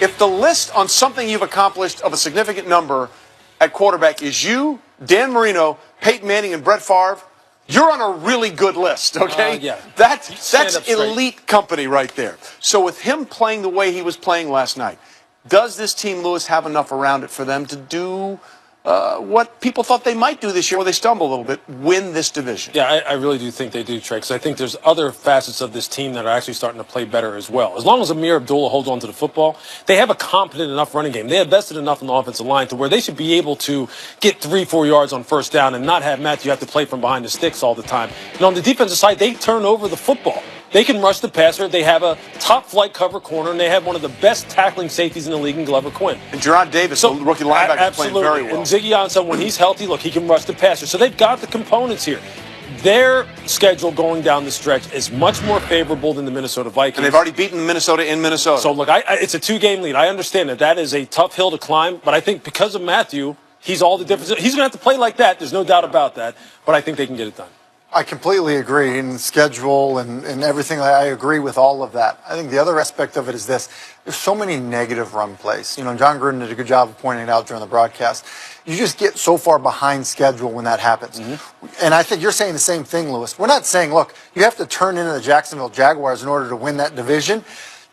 If the list on something you've accomplished of a significant number at quarterback is you, Dan Marino, Peyton Manning, and Brett Favre, you're on a really good list, okay? Yeah. That's elite company right there. So with him playing the way he was playing last night, does this team, Lewis, have enough around it for them to do what people thought they might do this year, where they stumble a little bit, win this division? Yeah, I really do think they do, Trey, because I think there's other facets of this team that are actually starting to play better as well. As long as Amir Abdullah holds on to the football, they have a competent enough running game. They invested enough in the offensive line to where they should be able to get 3-4 yards on first down and not have Matthew have to play from behind the sticks all the time. And on the defensive side, they turn over the football. They can rush the passer. They have a top-flight cover corner, and they have one of the best tackling safeties in the league in Glover Quinn. And Gerard Davis, the rookie linebacker, is playing very well. And Ziggy Ansah, when he's healthy, look, he can rush the passer. So they've got the components here. Their schedule going down the stretch is much more favorable than the Minnesota Vikings. And they've already beaten Minnesota in Minnesota. So, look, it's a 2-game lead. I understand that is a tough hill to climb, but I think because of Matthew, he's all the difference. He's going to have to play like that. There's no doubt about that, but I think they can get it done. I completely agree. In schedule and everything, I agree with all of that. I think the other aspect of it is this. There's so many negative run plays. You know, John Gruden did a good job of pointing it out during the broadcast. You just get so far behind schedule when that happens. Mm-hmm. And I think you're saying the same thing, Lewis. We're not saying, look, you have to turn into the Jacksonville Jaguars in order to win that division.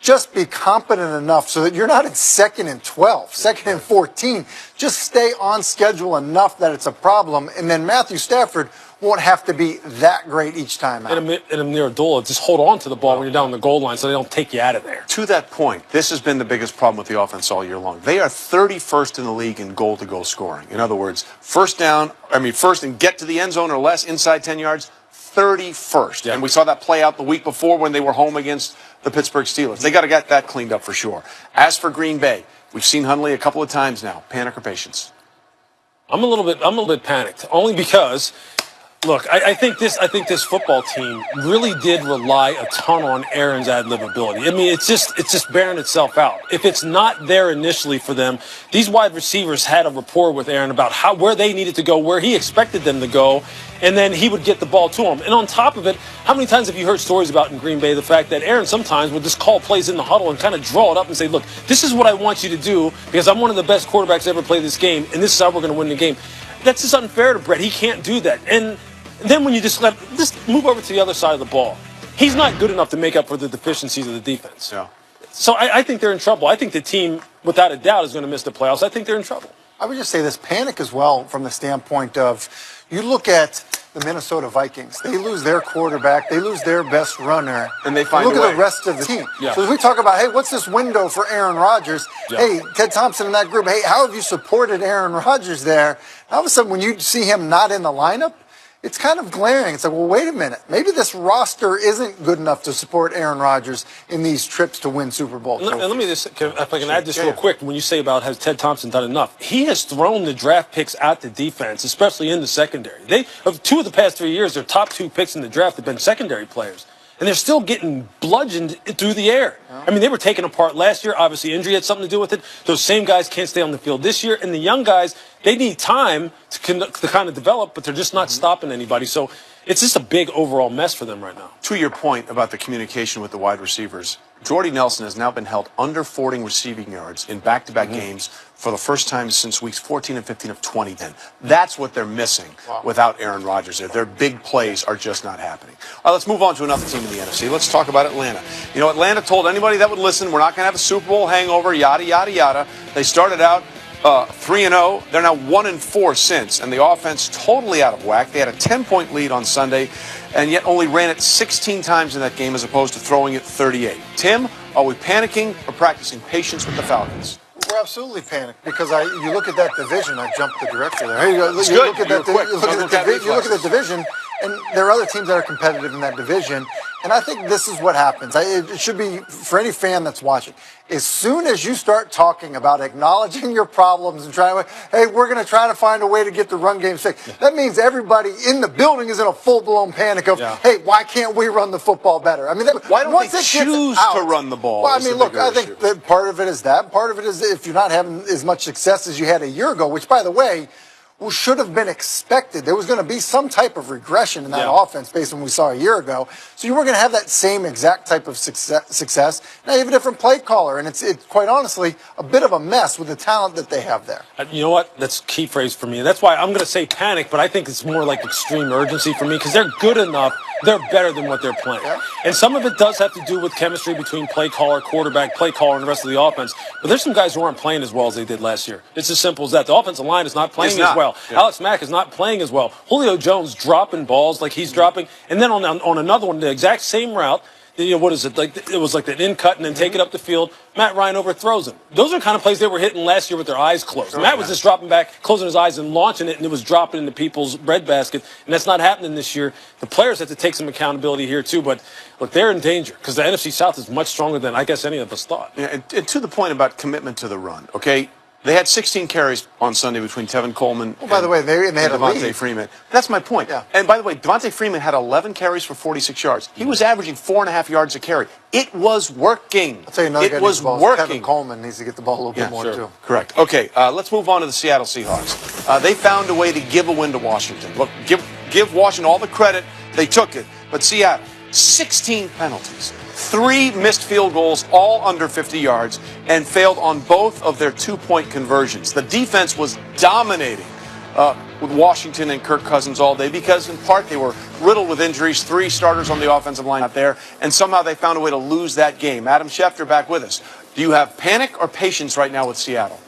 Just be competent enough so that you're not in 2nd and 12, 2nd and 14. Just stay on schedule enough that it's a problem, and then Matthew Stafford won't have to be that great each time out. And Amir Abdullah, just hold on to the ball when you're down the goal line so they don't take you out of there. To that point, this has been the biggest problem with the offense all year long. They are 31st in the league in goal-to-goal scoring. In other words, first and get to the end zone or less inside 10 yards, 31st. Yeah. And we saw that play out the week before when they were home against the Pittsburgh Steelers. They got to get that cleaned up for sure. As for Green Bay, we've seen Hundley a couple of times now. Panic or patience? I'm a little bit panicked, only because, look, I think this football team really did rely a ton on Aaron's ad-lib ability. I mean, it's just bearing itself out. If it's not there initially for them, these wide receivers had a rapport with Aaron about where they needed to go, where he expected them to go, and then he would get the ball to them. And on top of it, how many times have you heard stories about in Green Bay the fact that Aaron sometimes would just call plays in the huddle and kind of draw it up and say, look, this is what I want you to do because I'm one of the best quarterbacks to ever play this game, and this is how we're going to win the game. That's just unfair to Brett. He can't do that. And then when you just move over to the other side of the ball, he's not good enough to make up for the deficiencies of the defense. Yeah. So I think they're in trouble. I think the team, without a doubt, is going to miss the playoffs. I think they're in trouble. I would just say this, panic as well from the standpoint of, you look at the Minnesota Vikings. They lose their quarterback. They lose their best runner. And they find a way. Look at the rest of the team. Yeah. So as we talk about, hey, what's this window for Aaron Rodgers? Yeah. Hey, Ted Thompson and that group, hey, how have you supported Aaron Rodgers there? All of a sudden, when you see him not in the lineup, it's kind of glaring. It's like, well, wait a minute. Maybe this roster isn't good enough to support Aaron Rodgers in these trips to win Super Bowl trophies. Let me just, if I can add this real quick, when you say about has Ted Thompson done enough, he has thrown the draft picks at the defense, especially in the secondary. Of 2 of the past 3 years, their top 2 picks in the draft have been secondary players. And they're still getting bludgeoned through the air. I mean, they were taken apart last year. Obviously, injury had something to do with it. Those same guys can't stay on the field this year. And the young guys, they need time to kind of develop, but they're just not stopping anybody. So it's just a big overall mess for them right now. To your point about the communication with the wide receivers, Jordy Nelson has now been held under 40 receiving yards in back-to-back games for the first time since weeks 14 and 15 of 2010. That's what they're missing without Aaron Rodgers there. Their big plays are just not happening. All right, let's move on to another team in the NFC. Let's talk about Atlanta. You know, Atlanta told anybody that would listen, we're not going to have a Super Bowl hangover, yada, yada, yada. They started out 3-0. They're now 1-4 since, and the offense totally out of whack. They had a 10-point lead on Sunday, and yet only ran it 16 times in that game as opposed to throwing it 38. Tim, are we panicking or practicing patience with the Falcons? We're absolutely panicked because you look at that division. I jumped the director there. Hey, you look at the division, and there are other teams that are competitive in that division. And I think this is what happens. It should be for any fan that's watching. As soon as you start talking about acknowledging your problems and trying, hey, we're going to try to find a way to get the run game fixed. That means everybody in the building is in a full-blown panic of, hey, why can't we run the football better? I mean, why don't they choose to run the ball? Well, I mean, look, I think that part of it is that. Part of it is if you're not having as much success as you had a year ago, which, by the way, should have been expected. There was going to be some type of regression in that offense based on what we saw a year ago. So you weren't going to have that same exact type of success. Now you have a different play caller, and it's quite honestly a bit of a mess with the talent that they have there. You know what? That's a key phrase for me. That's why I'm going to say panic, but I think it's more like extreme urgency for me because they're good enough. They're better than what they're playing. Yeah. And some of it does have to do with chemistry between play caller, quarterback, play caller, and the rest of the offense. But there's some guys who aren't playing as well as they did last year. It's as simple as that. The offensive line is not playing as well. Yeah. Alex Mack is not playing as well. Julio Jones dropping balls like he's dropping. And then on another one, the exact same route, what is it? Like it was like an in cut and then take it up the field. Matt Ryan overthrows him. Those are the kind of plays they were hitting last year with their eyes closed. Sure, Matt was just dropping back, closing his eyes and launching it, and it was dropping into people's breadbasket. And that's not happening this year. The players have to take some accountability here too. But look, they're in danger because the NFC South is much stronger than I guess any of us thought. Yeah, and to the point about commitment to the run, okay? They had 16 carries on Sunday between Tevin Coleman by the way, they had Devontae Freeman. That's my point. Yeah. And by the way, Devontae Freeman had 11 carries for 46 yards. He was averaging 4.5 yards a carry. It was working. I'll tell you another guy it was working. Tevin Coleman needs to get the ball a little bit more, too. Correct. Okay, let's move on to the Seattle Seahawks. They found a way to give a win to Washington. Look, give Washington all the credit. They took it. But Seattle, 16 penalties. 3 missed field goals, all under 50 yards, and failed on both of their 2-point conversions. The defense was dominating with Washington and Kirk Cousins all day because, in part, they were riddled with injuries. 3 starters on the offensive line out there, and somehow they found a way to lose that game. Adam Schefter back with us. Do you have panic or patience right now with Seattle?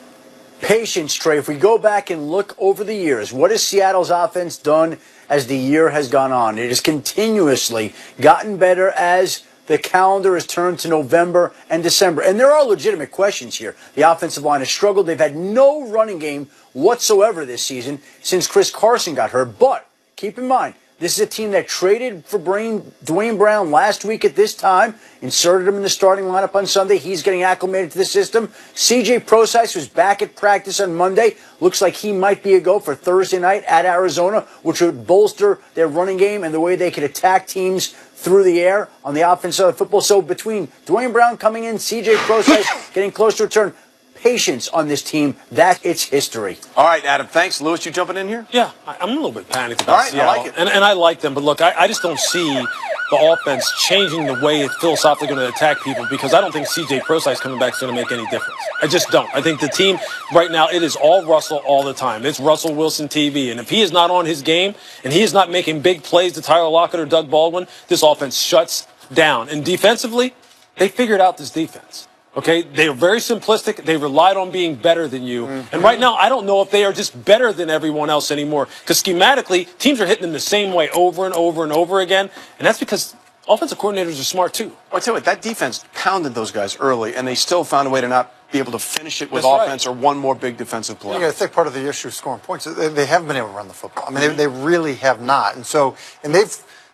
Patience, Trey. If we go back and look over the years, what has Seattle's offense done as the year has gone on? It has continuously gotten better as the calendar has turned to November and December. And there are legitimate questions here. The offensive line has struggled. They've had no running game whatsoever this season since Chris Carson got hurt. But keep in mind, this is a team that traded for Dwayne Brown last week at this time, inserted him in the starting lineup on Sunday. He's getting acclimated to the system. C.J. Prosise, who's back at practice on Monday, looks like he might be a go for Thursday night at Arizona, which would bolster their running game and the way they could attack teams through the air on the offense side of football. So between Dwayne Brown coming in, C.J. Prosise getting close to return, patience on this team, that's its history. All right, Adam, thanks. Lewis, you jumping in here? Yeah, I'm a little bit panicked about Seattle. I like it. And I like them, but look, I just don't see the offense changing the way it's philosophically going to attack people because I don't think C.J. Prosise coming back is going to make any difference. I just don't. I think the team right now, it is all Russell all the time. It's Russell Wilson TV, and if he is not on his game and he is not making big plays to Tyler Lockett or Doug Baldwin, this offense shuts down. And defensively, they figured out this defense. Okay, they are very simplistic. They relied on being better than you. And right now, I don't know if they are just better than everyone else anymore. Because schematically, teams are hitting them the same way over and over and over again. And that's because offensive coordinators are smart, too. I'll tell you what, that defense pounded those guys early, and they still found a way to not be able to finish it with offense or one more big defensive play. I think part of the issue of scoring points is they haven't been able to run the football. I mean, they really have not. And so,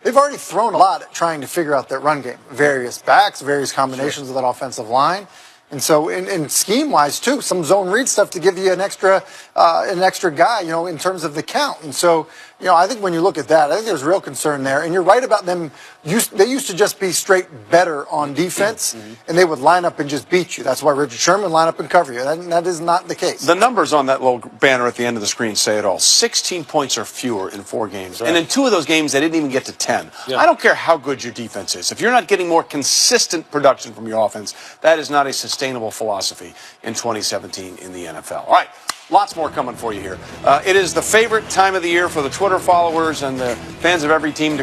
they've already thrown a lot at trying to figure out that run game. Various backs, various combinations of that offensive line. And so, in scheme-wise, too, some zone read stuff to give you an extra guy, in terms of the count. And so, I think when you look at that, I think there's real concern there. And you're right about them. They used to just be straight better on defense, and they would line up and just beat you. That's why Richard Sherman line up and cover you. That is not the case. The numbers on that little banner at the end of the screen say it all. 16 points or fewer in 4 games. Right. And in 2 of those games, they didn't even get to 10. Yeah. I don't care how good your defense is. If you're not getting more consistent production from your offense, that is not a sustainable philosophy in 2017 in the NFL. All right. Lots more coming for you here. It is the favorite time of the year for the Twitter followers and the fans of every team to